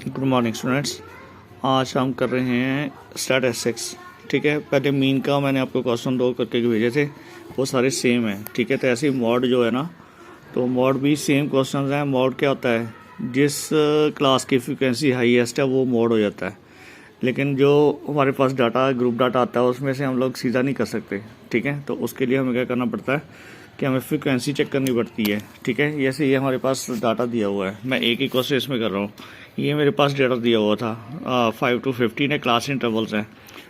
Good morning students. आज हम कर रहे हैं स्टैट एस6। ठीक है, पहले मीन का मैंने आपको क्वेश्चन 2 करके भेजे थे, वो सारे सेम है। ठीक है, तो ऐसे ही मॉड जो है ना, तो मॉड भी सेम क्वेश्चंस हैं। मॉड क्या होता है, जिस क्लास की फ्रिक्वेंसी हाईएस्ट है वो मॉड हो जाता है। लेकिन जो हमारे पास डाटा ग्रुप डाटा आता है उसमें से हम लोग सीधा नहीं कर सकते। ठीक है, तो उसके लिए हमें क्या करना पड़ता है कि हमें फ्रिक्वेंसी चेक करनी पड़ती है। ठीक है, जैसे ये हमारे पास डाटा दिया हुआ है, मैं एक ही क्वेश्चन इसमें कर रहा हूँ। ये मेरे पास डाटा दिया हुआ था 5 to 15 है, क्लास इंटरवल्स हैं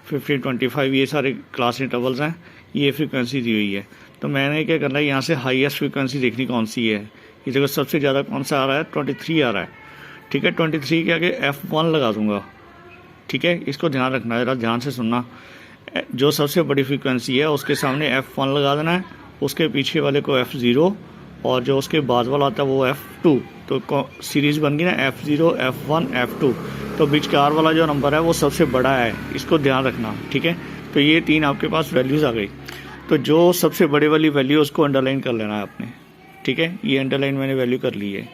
15, 25, ये सारे क्लास इंटरवल्स हैं। ये फ्रिक्वेंसी दी हुई है, तो मैंने क्या करना है, यहाँ से हाईएस्ट फ्रिक्वेंसी देखनी कौन सी है। ये जगह सबसे ज़्यादा कौन सा आ रहा है, 23 आ रहा है। ठीक है, 23 के आगे F1 लगा दूंगा। ठीक है, इसको ध्यान रखना है, ज़रा ध्यान से सुनना। जो सबसे बड़ी फ्रिक्वेंसी है उसके सामने F1 लगा देना है, उसके पीछे वाले को F0, और जो उसके बाद वाला आता है वो F2। तो सीरीज़ बन गई ना, F0, F1, F2। तो बीचकार वाला जो नंबर है वो सबसे बड़ा है, इसको ध्यान रखना। ठीक है, तो ये 3 आपके पास वैल्यूज़ आ गई। तो जो सबसे बड़े वाली वैल्यू उसको अंडरलाइन कर लेना है आपने। ठीक है, ये अंडरलाइन मैंने वैल्यू कर ली है।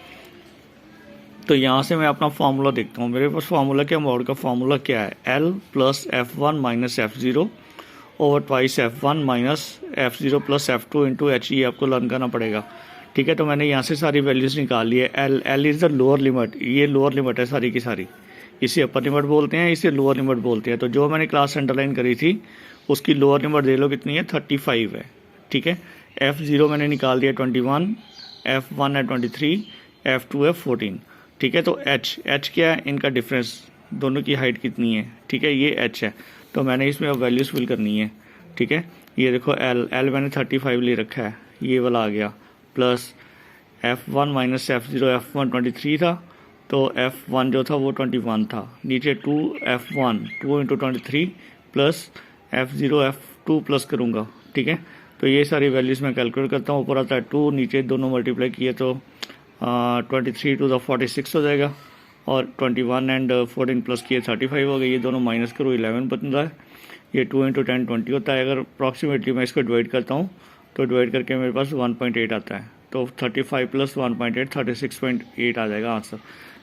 तो यहाँ से मैं अपना फार्मूला देखता हूँ। मेरे पास फार्मूला क्या, मॉड का फार्मूला क्या है, L plus F1 minus F0 over twice F1 minus F0 plus F2 into H। ये आपको लर्न करना पड़ेगा। ठीक है, तो मैंने यहाँ से सारी वैल्यूज़ निकाल ली है। L is the lower limit, ये लोअर लिमिट है सारी की सारी। इसे अपर लिमिट बोलते हैं, इसे लोअर लिमिट बोलते हैं। तो जो मैंने क्लास अंडरलाइन करी थी उसकी लोअर लिमिट दे लो कितनी है, 35 है। ठीक है, F0 मैंने निकाल दिया 21, F1 है 23, F2 है 14। ठीक है, तो H क्या है, इनका डिफरेंस, दोनों की हाइट कितनी है। ठीक है, ये H है, तो मैंने इसमें अब वैल्यूज़ फिल करनी है। ठीक है, ये देखो L मैंने 35 ले रखा है, ये वाला आ गया, plus F1 minus F0, F1 23 था, तो F1 जो था वो 21 था। नीचे 2F1 2 into 23 plus F0 F2 plus करूँगा। ठीक है, तो ये सारी वैल्यूज़ मैं कैलकुलेट करता हूँ। ऊपर आता है 2, नीचे दोनों मल्टीप्लाई किए तो 23 टू द 46 हो जाएगा, और 21 एंड 14 प्लस किए 35 हो गए। ये दोनों माइनस करो, 11 बन रहा है। ये 2 इंटू 10 20 होता है। अगर अप्रॉक्सीमेटली मैं इसको डिवाइड करता हूँ तो डिवाइड करके मेरे पास 1.8 आता है। तो 35 प्लस 1.8 36.8 आ जाएगा आंसर।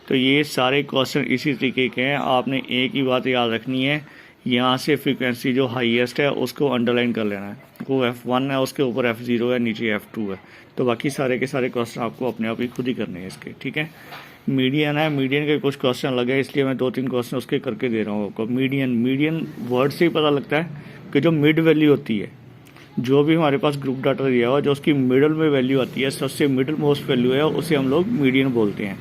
तो ये सारे क्वेश्चन इसी तरीके के हैं। आपने एक ही बात याद रखनी है, यहाँ से फ्रीक्वेंसी जो हाईएस्ट है उसको अंडरलाइन कर लेना है। वो F1 है, उसके ऊपर F0 है, नीचे F2 है। तो बाकी सारे के सारे क्वेश्चन आपको अपने आप ही खुद ही करने हैं इसके। ठीक है, मीडियन है, मीडियन के कुछ क्वेश्चन लगे इसलिए मैं 2-3 क्वेश्चन उसके करके दे रहा हूँ आपको। मीडियन वर्ड से ही पता लगता है कि जो मिड वैल्यू होती है, जो भी हमारे पास ग्रुप डाटा दिया हुआ, जो उसकी मिडल में वैल्यू आती है, सबसे मिडल मोस्ट वैल्यू है, उसे हम लोग मीडियन बोलते हैं।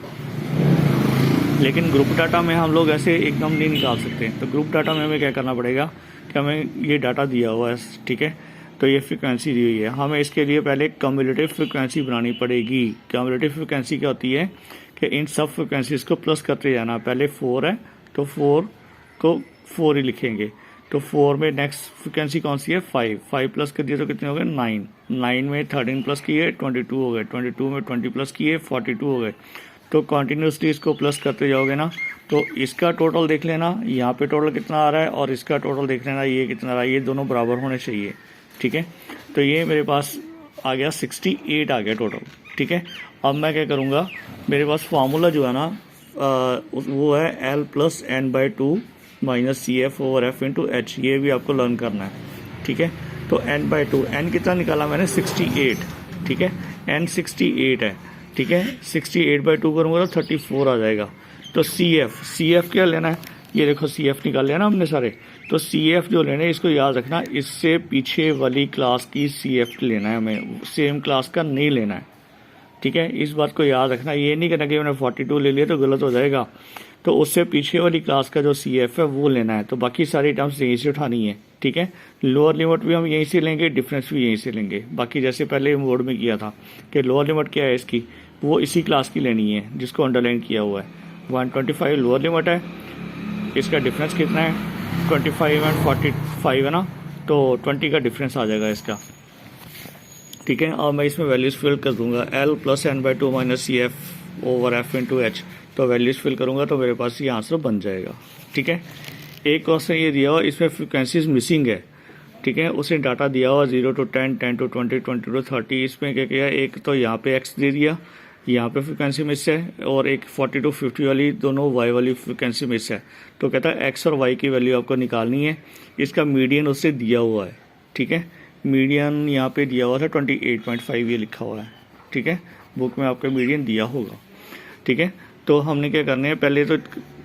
लेकिन ग्रुप डाटा में हम लोग ऐसे एकदम नहीं निकाल सकते। तो ग्रुप डाटा में हमें क्या करना पड़ेगा कि हमें ये डाटा दिया हुआ है। ठीक है, तो ये फ्रिक्वेंसी दी हुई है, हमें इसके लिए पहले कम्युलेटिव फ्रिक्वेंसी बनानी पड़ेगी। कम्युलेटिव फ्रिक्वेंसी क्या होती है कि इन सब फ्रिक्वेंसीज को प्लस करते जाना। पहले 4 है तो 4 को 4 ही लिखेंगे। तो 4 में नेक्स्ट फ्रिक्वेंसी कौन सी है, 5 प्लस कर दिया तो कितने हो गए, 9 में 13 प्लस किए 22 हो गए, 22 में 20 प्लस किए 42 हो गए। तो कंटिन्यूसली इसको प्लस करते जाओगे ना, तो इसका टोटल देख लेना यहाँ पे टोटल कितना आ रहा है, और इसका टोटल देख लेना ये कितना आ रहा है। ये दोनों बराबर होने चाहिए। ठीक है, तो ये मेरे पास आ गया 68 आ गया टोटल। ठीक है, अब मैं क्या करूँगा, मेरे पास फार्मूला जो है ना वो है L plus N/2 minus CF over F into H। ये भी आपको लर्न करना है। ठीक है, तो N/2, N कितना निकाला मैंने, 68। ठीक है, N 68 है। ठीक है, 68/2 करूँगा तो 34 आ जाएगा। तो CF क्या लेना है, ये देखो CF निकाल लिया ना हमने सारे। तो CF जो लेना है, इसको याद रखना, इससे पीछे वाली क्लास की CF लेना है, हमें सेम क्लास का नहीं लेना है। ठीक है, इस बात को याद रखना। ये नहीं करना कि मैंने 42 ले लिया तो गलत हो जाएगा। तो उससे पीछे वाली क्लास का जो CF है वो लेना है। तो बाकी सारी टर्म्स यहीं से उठानी है। ठीक है, लोअर लिमिट भी हम यहीं से लेंगे, डिफरेंस भी यहीं से लेंगे। बाकी जैसे पहले मोड में किया था कि लोअर लिमिट क्या है इसकी, वो इसी क्लास की लेनी है जिसको अंडरलाइन किया हुआ है। 125 लोअर लिमिट है, इसका डिफरेंस कितना है, 25 एंड 45 है ना, तो 20 का डिफरेंस आ जाएगा इसका। ठीक है, और मैं इसमें वैल्यूज़ फिल कर दूंगा, L plus N/2 minus CF over F into H। तो वैल्यूज़ फिल करूंगा तो मेरे पास ये आंसर बन जाएगा। ठीक है, एक क्वेश्चन ये दिया हुआ, इसमें फ्रिक्वेंसीज मिसिंग है। ठीक है, उसे डाटा दिया हुआ 0 to 10, 10 to 20, 20 to 30। इसमें क्या किया, एक तो यहाँ पे X दे दिया, यहाँ पे फ्रिक्वेंसी मिस है और एक 40 to 50 वाली दोनों वाई वाली फ्रिक्वेंसी मिस है। तो कहता है एक्स और वाई की वैल्यू आपको निकालनी है। इसका मीडियन उससे दिया हुआ है, ठीक है। मीडियन यहाँ पे दिया हुआ था 28.5 ये लिखा हुआ है, ठीक है। बुक में आपका मीडियन दिया होगा, ठीक है। तो हमने क्या करना है, पहले तो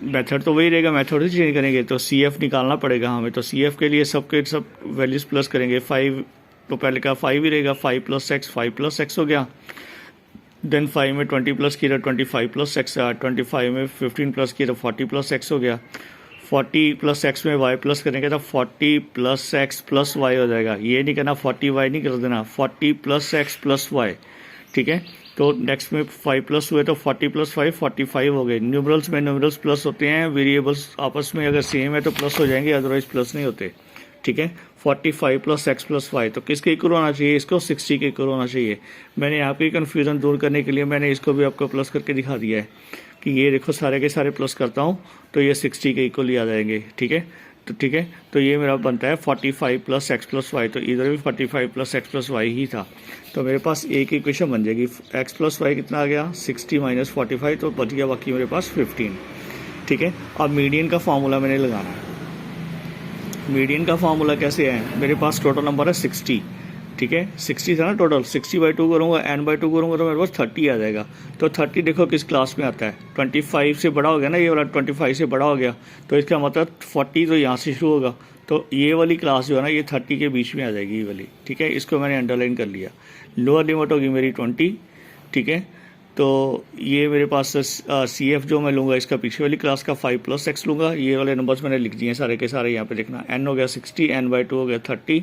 मेथड तो वही रहेगा, मेथड से चेंज करेंगे तो सी एफ निकालना पड़ेगा हमें। तो सी एफ के लिए सब वैल्यूज़ प्लस करेंगे। 5 तो पहले का 5 ही रहेगा, 5 + x हो गया। देन 5 में 20 प्लस किया 25 + x, 25 में 15 प्लस किया 40 + x हो गया। 40 + x में y प्लस करेंगे तो 40 + x + y हो जाएगा। ये नहीं करना 40y नहीं कर देना, 40 + x + y, ठीक है। तो नेक्स्ट में 5 प्लस हुए तो 40 + 5 45 हो गए। न्यूमरल्स में न्यूमरल्स प्लस होते हैं, वेरिएबल्स आपस में अगर सेम है तो प्लस हो जाएंगे, अदरवाइज प्लस नहीं होते, ठीक है। 45 + x + y तो किसके इक्वल होना चाहिए, इसको 60 के इक्वल होना चाहिए। मैंने आपकी कन्फ्यूज़न दूर करने के लिए मैंने इसको भी आपको प्लस करके दिखा दिया है कि ये देखो सारे के सारे प्लस करता हूँ तो ये 60 के इक्वल ही आ जाएंगे, ठीक है। तो ठीक है, तो ये मेरा बनता है 45 + x + y। तो इधर भी 45 + x + y ही था। तो मेरे पास एक इक्वेशन बन जाएगी, x + y कितना आ गया 60 - 45, तो बच गया बाकी मेरे पास 15, ठीक है। अब मीडियन का फार्मूला मैंने लगाना है। मीडियन का फार्मूला कैसे है, मेरे पास टोटल नंबर है 60, ठीक है। 60 था ना टोटल, 60/2 करूँगा, n/2 करूँगा तो मेरे पास 30 आ जाएगा। तो 30 देखो किस क्लास में आता है, 25 से बड़ा हो गया ना, ये वाला 25 से बड़ा हो गया, तो इसका मतलब 40 तो यहाँ से शुरू होगा। तो ये वाली क्लास जो है ना ये 30 के बीच में आ जाएगी ये वाली, ठीक है। इसको मैंने अंडरलाइन कर लिया। लोअर लिमिट होगी मेरी 20, ठीक है। तो ये मेरे पास सी एफ जो मैं लूँगा इसका पीछे वाली क्लास का 5 + x लूँगा। ये वाले नंबर्स मैंने लिख दिए सारे के सारे, यहाँ पे देखना। n हो गया 60, n/2 हो गया 30,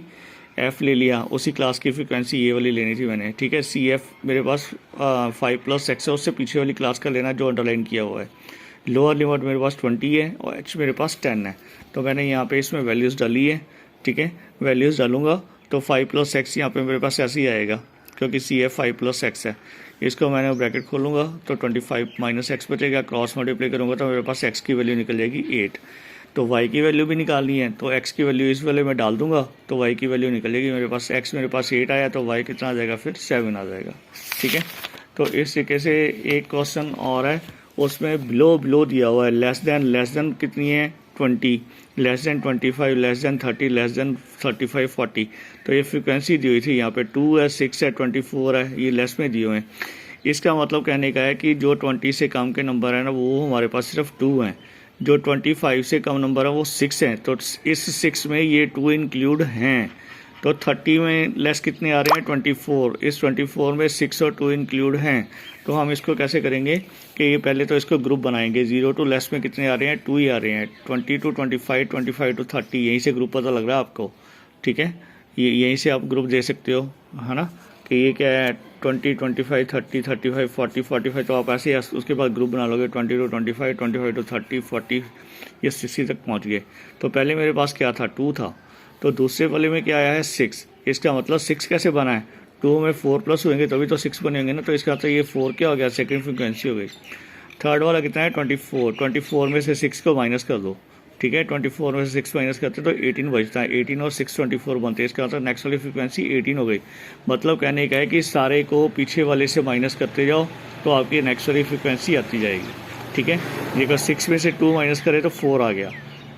f ले लिया, उसी क्लास की फ्रिक्वेंसी ये वाली लेनी थी मैंने, ठीक है। सी एफ मेरे पास 5 + x है, उससे पीछे वाली क्लास का लेना जो अंडरलाइन किया हुआ है। लोअर लिमिट मेरे पास 20 है और h मेरे पास 10 है। तो मैंने यहाँ पे इसमें वैल्यूज़ डाली है, ठीक है। वैल्यूज़ डालूंगा तो 5 + x यहाँ पे मेरे पास ऐसे ही आएगा, क्योंकि सी एफ 5 + x है। इसको मैंने ब्रैकेट खोलूँगा तो 25 - x बचेगा, क्रॉस मल्टीप्लाई करूँगा तो मेरे पास x की वैल्यू निकल जाएगी 8। तो y की वैल्यू भी निकालनी है, तो x की वैल्यू इस वाले में डाल दूंगा तो y की वैल्यू निकल जाएगी मेरे पास। x मेरे पास 8 आया तो y कितना आ जाएगा, फिर 7 आ जाएगा, ठीक है। तो इस तरीके से एक क्वेश्चन और है, उसमें बिलो दिया हुआ है, लेस देन कितनी है 20, less than 25, less than 30, less than 35 40। तो ये फ्रिक्वेंसी दी हुई थी, यहाँ पे 2 है, 6 है, 24 है, ये लेस में दिए हुए हैं। इसका मतलब कहने का है कि जो 20 से कम के नंबर है ना वो हमारे पास सिर्फ 2 हैं, जो 25 से कम नंबर है वो 6 हैं। तो इस 6 में ये 2 इंक्लूड हैं। तो 30 में लेस कितने आ रहे हैं 24, इस 24 में 6 और 2 इंक्लूड हैं। तो हम इसको कैसे करेंगे कि ये पहले तो इसको ग्रुप बनाएंगे, 0 to लेस में कितने आ रहे हैं 2 ही आ रहे हैं, 20 to 25, 25 to 30, यहीं से ग्रुप पता लग रहा है आपको, ठीक है। ये यहीं से आप ग्रुप दे सकते हो, है ना, कि ये क्या है 20, 25, 30, 35, 40, 45। तो आप ऐसे उसके बाद ग्रुप बना लोगे 20 to 25, 25 to 30, 40, ये 60 तक पहुंच गए। तो पहले मेरे पास क्या था 2 था, तो दूसरे वाले में क्या आया है 6। इसका मतलब 6 कैसे बना है, 2 में 4 प्लस होंगे तभी तो 6 बनेंगे ना। तो इसका मतलब ये 4 क्या हो गया, सेकंड फ्रिक्वेंसी हो गई। थर्ड वाला कितना है 24, 24 में से 6 को माइनस कर दो, ठीक है। 24 में से 6 माइनस करते तो 18 बचता है, 18 और 6 24 बनते हैं। इसका मतलब नेक्स्ट वाली फ्रिक्वेंसी 18 हो गई। मतलब कहने का है कि सारे को पीछे वाले से माइनस करते जाओ तो आपकी नेक्स्ट वाली फ्रिक्वेंसी आती जाएगी, ठीक है। अगर 6 में से 2 माइनस करे तो 4 आ गया,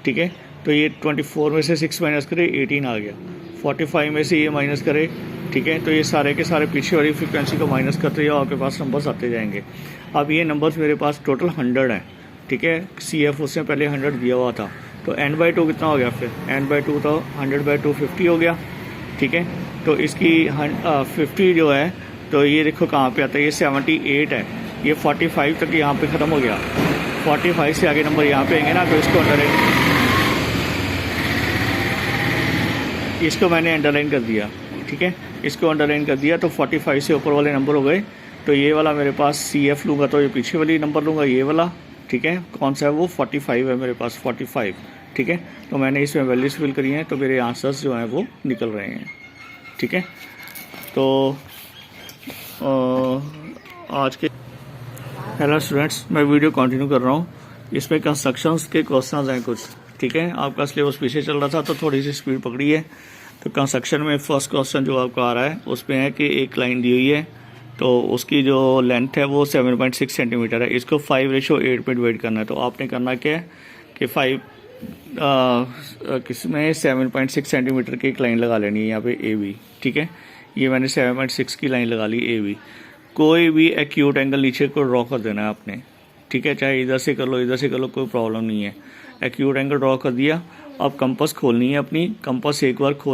ठीक है। तो ये 24 में से 6 माइनस करे 18 आ गया, 45 में से ये माइनस करे, ठीक है। तो ये सारे के सारे पीछे वाली फ्रिक्वेंसी को माइनस करते जाओ, आपके पास नंबर्स आते जाएंगे। अब ये नंबर्स मेरे पास टोटल 100 हैं, ठीक है। सी एफ उससे पहले 100 दिया हुआ था, तो n/2 कितना हो गया, फिर n/2 तो 100/2 50 हो गया, ठीक है। तो इसकी 50 जो है तो ये देखो कहाँ पे आता है, ये 78 है, ये 45 तक यहाँ पे ख़त्म हो गया। 45 से आगे नंबर यहाँ पे आएंगे ना, तो इसको मैंने अंडरलाइन कर दिया, ठीक है। इसको अंडरलाइन कर दिया तो 45 से ऊपर वाले नंबर हो गए। तो ये वाला मेरे पास सी एफ लूँगा तो ये पीछे वाली नंबर लूँगा, ये वाला, ठीक है। कौन सा है वो 45 है मेरे पास, 45, ठीक है। तो मैंने इसमें वैल्यूज फिल करी हैं तो मेरे आंसर्स जो हैं वो निकल रहे हैं, ठीक है। तो आज के हेलो स्टूडेंट्स, मैं वीडियो कंटिन्यू कर रहा हूँ। इसमें कंस्ट्रक्शंस के क्वेश्चंस हैं कुछ, ठीक है। आपका सिलेबस पीछे चल रहा था तो थोड़ी सी स्पीड पकड़ी है। तो कंस्ट्रक्शन में फर्स्ट क्वेश्चन जो आपको आ रहा है उसमें है कि एक लाइन दी हुई है, तो उसकी जो लेंथ है वो 7.6 सेंटीमीटर है। इसको 5:8 पे डिवाइड करना है। तो आपने करना क्या है कि किसमें 7.6 सेंटीमीटर की एक लाइन लगा लेनी है यहाँ पे ए बी, ठीक है। ये मैंने 7.6 की लाइन लगा ली ए बी। कोई भी एक्यूट एंगल नीचे को ड्रॉ कर देना है आपने, ठीक है। चाहे इधर से कर लो, इधर से कर लो, कोई प्रॉब्लम नहीं है। एक्यूट एंगल ड्रॉ कर दिया। अब कंपास खोलनी है अपनी। कंपास एक बार खोल